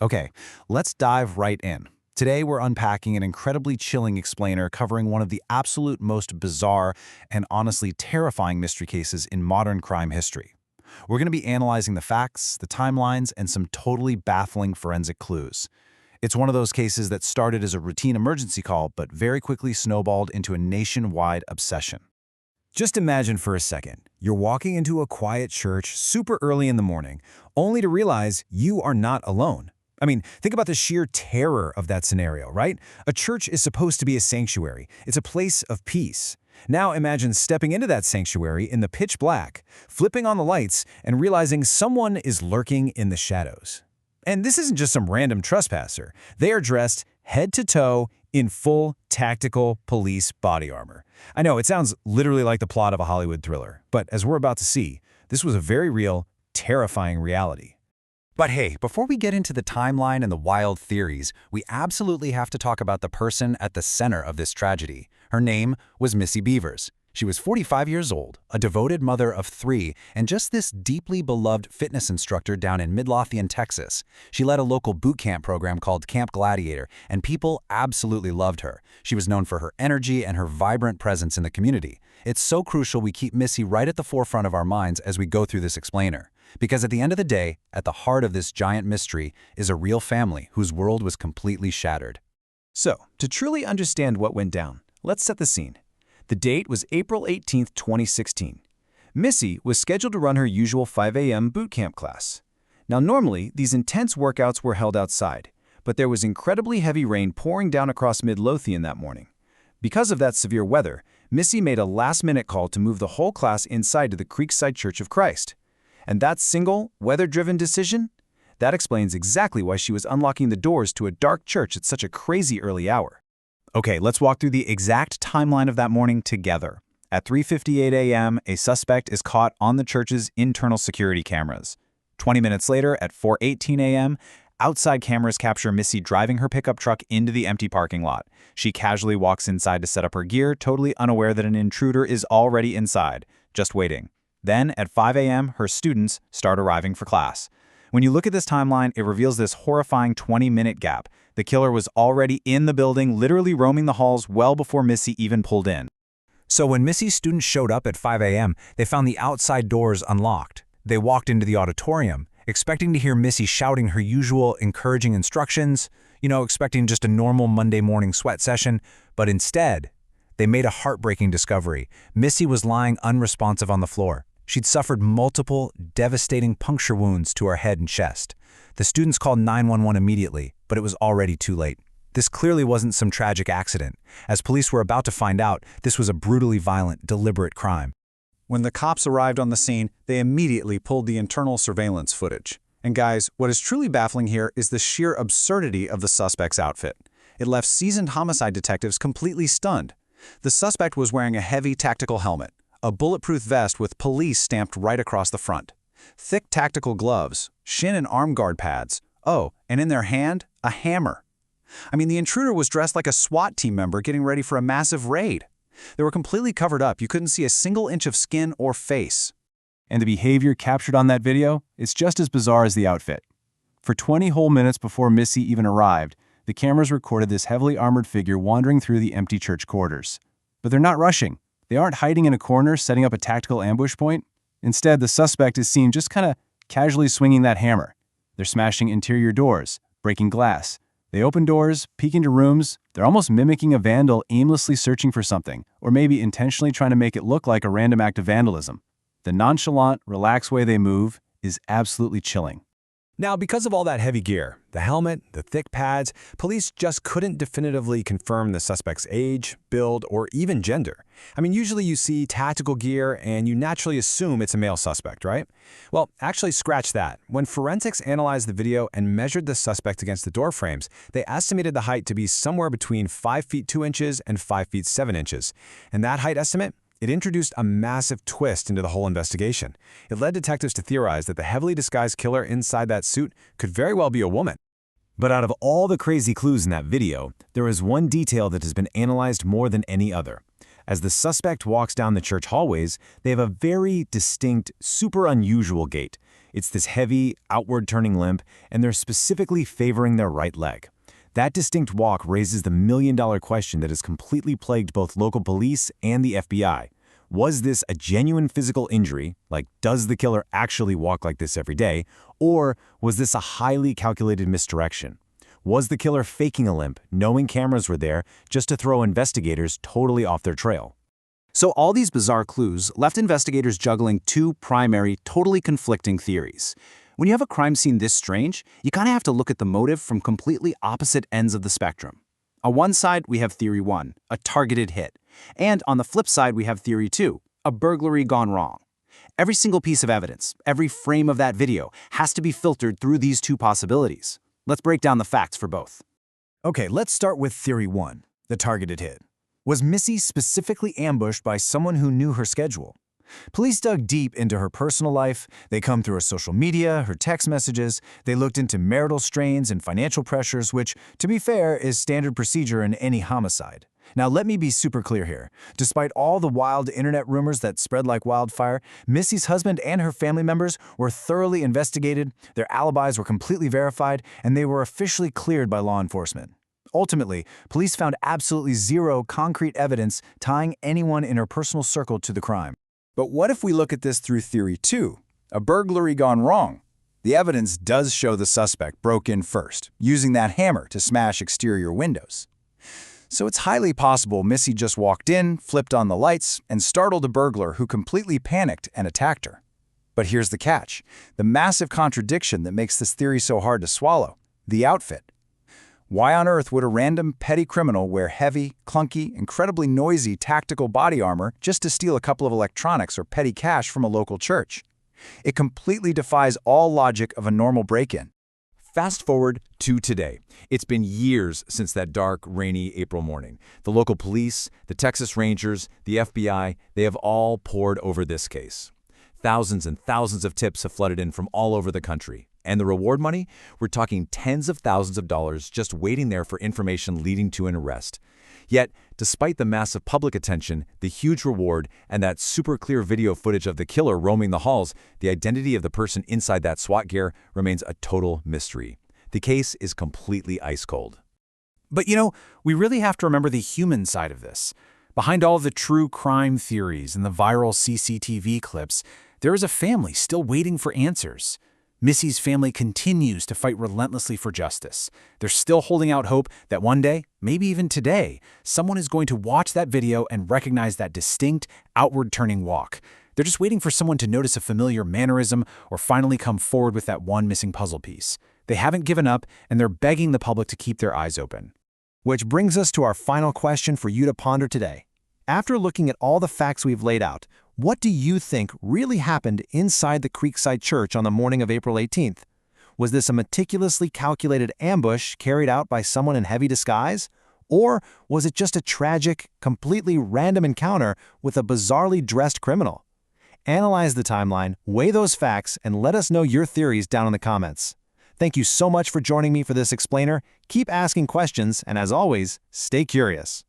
Okay, let's dive right in. Today, we're unpacking an incredibly chilling explainer covering one of the absolute most bizarre and honestly terrifying mystery cases in modern crime history. We're going to be analyzing the facts, the timelines, and some totally baffling forensic clues. It's one of those cases that started as a routine emergency call but very quickly snowballed into a nationwide obsession. Just imagine for a second, you're walking into a quiet church super early in the morning, only to realize you are not alone. I mean, think about the sheer terror of that scenario, right? A church is supposed to be a sanctuary. It's a place of peace. Now imagine stepping into that sanctuary in the pitch black, flipping on the lights, and realizing someone is lurking in the shadows. And this isn't just some random trespasser. They are dressed head to toe in full tactical police body armor. I know, it sounds literally like the plot of a Hollywood thriller, but as we're about to see, this was a very real, terrifying reality. But hey, before we get into the timeline and the wild theories, we absolutely have to talk about the person at the center of this tragedy. Her name was Missy Bevers. She was 45 years old, a devoted mother of 3, and just this deeply beloved fitness instructor down in Midlothian, Texas. She led a local boot camp program called Camp Gladiator, and people absolutely loved her. She was known for her energy and her vibrant presence in the community. It's so crucial we keep Missy right at the forefront of our minds as we go through this explainer. Because at the end of the day, at the heart of this giant mystery is a real family whose world was completely shattered. So, to truly understand what went down, let's set the scene. The date was April 18, 2016. Missy was scheduled to run her usual 5 a.m. boot camp class. Now normally, these intense workouts were held outside, but there was incredibly heavy rain pouring down across Midlothian that morning. Because of that severe weather, Missy made a last-minute call to move the whole class inside to the Creekside Church of Christ. And that single, weather-driven decision? That explains exactly why she was unlocking the doors to a dark church at such a crazy early hour. Okay, let's walk through the exact timeline of that morning together. At 3:58 a.m., a suspect is caught on the church's internal security cameras. 20 minutes later, at 4:18 a.m., outside cameras capture Missy driving her pickup truck into the empty parking lot. She casually walks inside to set up her gear, totally unaware that an intruder is already inside, just waiting. Then, at 5 a.m., her students start arriving for class. When you look at this timeline, it reveals this horrifying 20-minute gap. The killer was already in the building, literally roaming the halls well before Missy even pulled in. So when Missy's students showed up at 5 a.m., they found the outside doors unlocked. They walked into the auditorium, expecting to hear Missy shouting her usual encouraging instructions, expecting just a normal Monday morning sweat session, but instead, they made a heartbreaking discovery. Missy was lying unresponsive on the floor. She'd suffered multiple, devastating puncture wounds to her head and chest. The students called 911 immediately, but it was already too late. This clearly wasn't some tragic accident. As police were about to find out, this was a brutally violent, deliberate crime. When the cops arrived on the scene, they immediately pulled the internal surveillance footage. And guys, what is truly baffling here is the sheer absurdity of the suspect's outfit. It left seasoned homicide detectives completely stunned. The suspect was wearing a heavy tactical helmet, a bulletproof vest with police stamped right across the front, thick tactical gloves, shin and arm guard pads, and in their hand, a hammer. I mean, the intruder was dressed like a SWAT team member getting ready for a massive raid. They were completely covered up. You couldn't see a single inch of skin or face. And the behavior captured on that video is just as bizarre as the outfit. For 20 whole minutes before Missy even arrived, the cameras recorded this heavily armored figure wandering through the empty church quarters. But they're not rushing. They aren't hiding in a corner setting up a tactical ambush point. Instead, the suspect is seen just kind of casually swinging that hammer. They're smashing interior doors, breaking glass. They open doors, peek into rooms. They're almost mimicking a vandal aimlessly searching for something, or maybe intentionally trying to make it look like a random act of vandalism. The nonchalant, relaxed way they move is absolutely chilling. Now, because of all that heavy gear, the helmet, the thick pads, police just couldn't definitively confirm the suspect's age, build, or even gender. I mean, usually you see tactical gear and you naturally assume it's a male suspect, right? Well, actually scratch that. When forensics analyzed the video and measured the suspect against the door frames, they estimated the height to be somewhere between 5 feet 2 inches and 5 feet 7 inches. And that height estimate? It introduced a massive twist into the whole investigation. It led detectives to theorize that the heavily disguised killer inside that suit could very well be a woman. But out of all the crazy clues in that video, there is one detail that has been analyzed more than any other. As the suspect walks down the church hallways, they have a very distinct, super unusual gait. It's this heavy, outward-turning limp, and they're specifically favoring their right leg. That distinct walk raises the million-dollar question that has completely plagued both local police and the FBI. Was this a genuine physical injury, like does the killer actually walk like this every day, or was this a highly calculated misdirection? Was the killer faking a limp, knowing cameras were there, just to throw investigators totally off their trail? So all these bizarre clues left investigators juggling two primary, totally conflicting theories. When you have a crime scene this strange, you kind of have to look at the motive from completely opposite ends of the spectrum. On one side, we have Theory 1, a targeted hit. And on the flip side, we have Theory 2, a burglary gone wrong. Every single piece of evidence, every frame of that video, has to be filtered through these two possibilities. Let's break down the facts for both. Okay, let's start with Theory 1, the targeted hit. Was Missy specifically ambushed by someone who knew her schedule? Police dug deep into her personal life. They combed through her social media, her text messages. They looked into marital strains and financial pressures, which, to be fair, is standard procedure in any homicide. Now, let me be super clear here. Despite all the wild internet rumors that spread like wildfire, Missy's husband and her family members were thoroughly investigated, their alibis were completely verified, and they were officially cleared by law enforcement. Ultimately, police found absolutely zero concrete evidence tying anyone in her personal circle to the crime. But what if we look at this through Theory 2, a burglary gone wrong? The evidence does show the suspect broke in first, using that hammer to smash exterior windows. So it's highly possible Missy just walked in, flipped on the lights, and startled a burglar who completely panicked and attacked her. But here's the catch, the massive contradiction that makes this theory so hard to swallow: the outfit. Why on earth would a random petty criminal wear heavy, clunky, incredibly noisy tactical body armor just to steal a couple of electronics or petty cash from a local church? It completely defies all logic of a normal break-in. Fast forward to today. It's been years since that dark, rainy April morning. The local police, the Texas Rangers, the FBI, they have all poured over this case. Thousands and thousands of tips have flooded in from all over the country. And the reward money? We're talking tens of thousands of dollars just waiting there for information leading to an arrest. Yet, despite the massive public attention, the huge reward, and that super clear video footage of the killer roaming the halls, the identity of the person inside that SWAT gear remains a total mystery. The case is completely ice cold. But we really have to remember the human side of this. Behind all the true crime theories and the viral CCTV clips, there is a family still waiting for answers. Missy's family continues to fight relentlessly for justice. They're still holding out hope that one day, maybe even today, someone is going to watch that video and recognize that distinct, outward-turning walk. They're just waiting for someone to notice a familiar mannerism or finally come forward with that one missing puzzle piece. They haven't given up, and they're begging the public to keep their eyes open. Which brings us to our final question for you to ponder today. After looking at all the facts we've laid out, what do you think really happened inside the Creekside Church on the morning of April 18th? Was this a meticulously calculated ambush carried out by someone in heavy disguise? Or was it just a tragic, completely random encounter with a bizarrely dressed criminal? Analyze the timeline, weigh those facts, and let us know your theories down in the comments. Thank you so much for joining me for this explainer. Keep asking questions, and as always, stay curious.